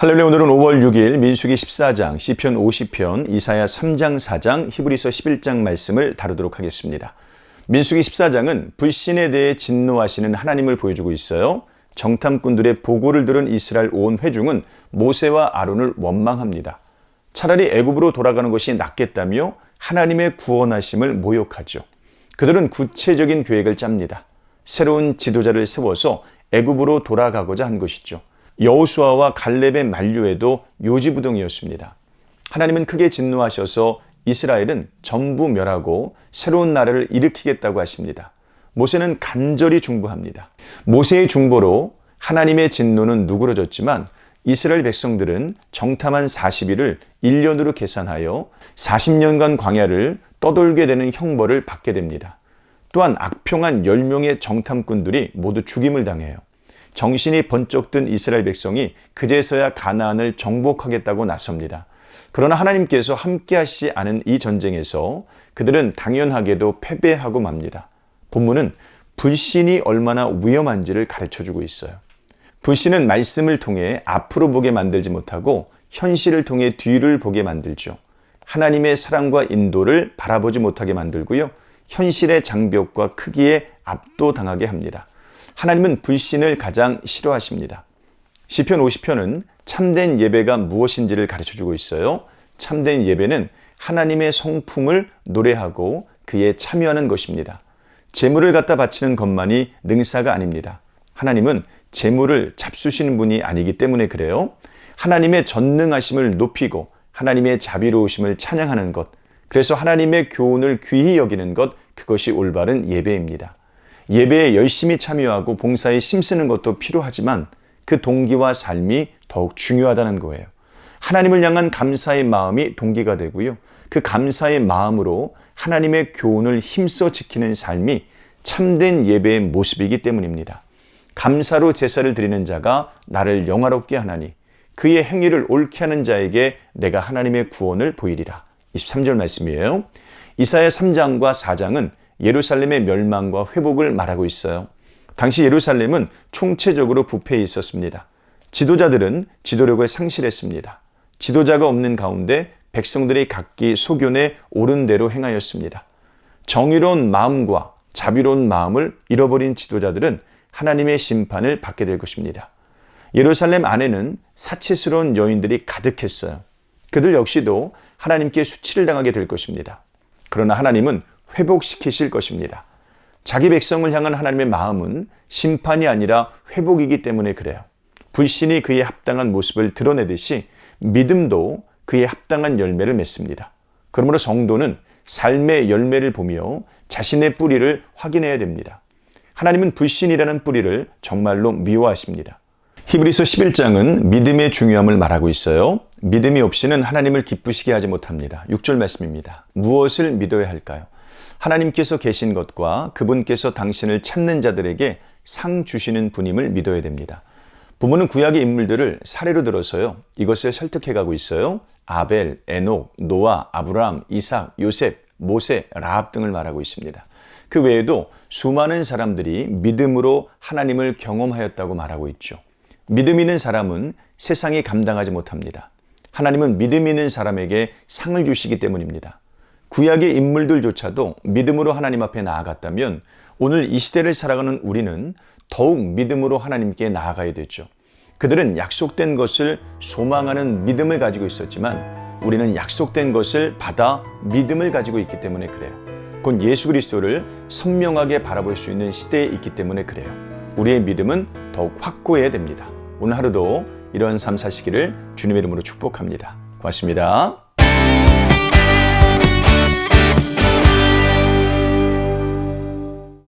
할렐루야. 오늘은 5월 6일 민수기 14장, 시편 50편, 이사야 3장 4장, 히브리서 11장 말씀을 다루도록 하겠습니다. 민수기 14장은 불신에 대해 진노하시는 하나님을 보여주고 있어요. 정탐꾼들의 보고를 들은 이스라엘 온 회중은 모세와 아론을 원망합니다. 차라리 애굽으로 돌아가는 것이 낫겠다며 하나님의 구원하심을 모욕하죠. 그들은 구체적인 계획을 짭니다. 새로운 지도자를 세워서 애굽으로 돌아가고자 한 것이죠. 여호수아와 갈렙의 만류에도 요지부동이었습니다. 하나님은 크게 진노하셔서 이스라엘은 전부 멸하고 새로운 나라를 일으키겠다고 하십니다. 모세는 간절히 중보합니다. 모세의 중보로 하나님의 진노는 누그러졌지만 이스라엘 백성들은 정탐한 40일을 1년으로 계산하여 40년간 광야를 떠돌게 되는 형벌을 받게 됩니다. 또한 악평한 10명의 정탐꾼들이 모두 죽임을 당해요. 정신이 번쩍 든 이스라엘 백성이 그제서야 가나안을 정복하겠다고 나섭니다. 그러나 하나님께서 함께하시지 않은 이 전쟁에서 그들은 당연하게도 패배하고 맙니다. 본문은 불신이 얼마나 위험한지를 가르쳐주고 있어요. 불신은 말씀을 통해 앞으로 보게 만들지 못하고 현실을 통해 뒤를 보게 만들죠. 하나님의 사랑과 인도를 바라보지 못하게 만들고요. 현실의 장벽과 크기에 압도당하게 합니다. 하나님은 불신을 가장 싫어하십니다. 시편 50편은 참된 예배가 무엇인지를 가르쳐주고 있어요. 참된 예배는 하나님의 성품을 노래하고 그에 참여하는 것입니다. 재물을 갖다 바치는 것만이 능사가 아닙니다. 하나님은 재물을 잡수시는 분이 아니기 때문에 그래요. 하나님의 전능하심을 높이고 하나님의 자비로우심을 찬양하는 것, 그래서 하나님의 교훈을 귀히 여기는 것, 그것이 올바른 예배입니다. 예배에 열심히 참여하고 봉사에 힘쓰는 것도 필요하지만 그 동기와 삶이 더욱 중요하다는 거예요. 하나님을 향한 감사의 마음이 동기가 되고요. 그 감사의 마음으로 하나님의 교훈을 힘써 지키는 삶이 참된 예배의 모습이기 때문입니다. 감사로 제사를 드리는 자가 나를 영화롭게 하나니 그의 행위를 옳게 하는 자에게 내가 하나님의 구원을 보이리라. 23절 말씀이에요. 이사야 3장과 4장은 예루살렘의 멸망과 회복을 말하고 있어요. 당시 예루살렘은 총체적으로 부패해 있었습니다. 지도자들은 지도력을 상실했습니다. 지도자가 없는 가운데 백성들이 각기 소견에 옳은 대로 행하였습니다. 정의로운 마음과 자비로운 마음을 잃어버린 지도자들은 하나님의 심판을 받게 될 것입니다. 예루살렘 안에는 사치스러운 여인들이 가득했어요. 그들 역시도 하나님께 수치를 당하게 될 것입니다. 그러나 하나님은 회복시키실 것입니다. 자기 백성을 향한 하나님의 마음은 심판이 아니라 회복이기 때문에 그래요. 불신이 그에 합당한 모습을 드러내듯이 믿음도 그에 합당한 열매를 맺습니다. 그러므로 성도는 삶의 열매를 보며 자신의 뿌리를 확인해야 됩니다. 하나님은 불신이라는 뿌리를 정말로 미워하십니다. 히브리서 11장은 믿음의 중요함을 말하고 있어요. 믿음이 없이는 하나님을 기쁘시게 하지 못합니다. 6절 말씀입니다. 무엇을 믿어야 할까요? 하나님께서 계신 것과 그분께서 당신을 찾는 자들에게 상 주시는 분임을 믿어야 됩니다. 본문은 구약의 인물들을 사례로 들어서요. 이것을 설득해가고 있어요. 아벨, 에녹, 노아, 아브라함, 이삭, 요셉, 모세, 라합 등을 말하고 있습니다. 그 외에도 수많은 사람들이 믿음으로 하나님을 경험하였다고 말하고 있죠. 믿음 있는 사람은 세상이 감당하지 못합니다. 하나님은 믿음 있는 사람에게 상을 주시기 때문입니다. 구약의 인물들조차도 믿음으로 하나님 앞에 나아갔다면 오늘 이 시대를 살아가는 우리는 더욱 믿음으로 하나님께 나아가야 되죠. 그들은 약속된 것을 소망하는 믿음을 가지고 있었지만 우리는 약속된 것을 받아 믿음을 가지고 있기 때문에 그래요. 곧 예수 그리스도를 선명하게 바라볼 수 있는 시대에 있기 때문에 그래요. 우리의 믿음은 더욱 확고해야 됩니다. 오늘 하루도 이런 삶 사시기를 주님의 이름으로 축복합니다. 고맙습니다.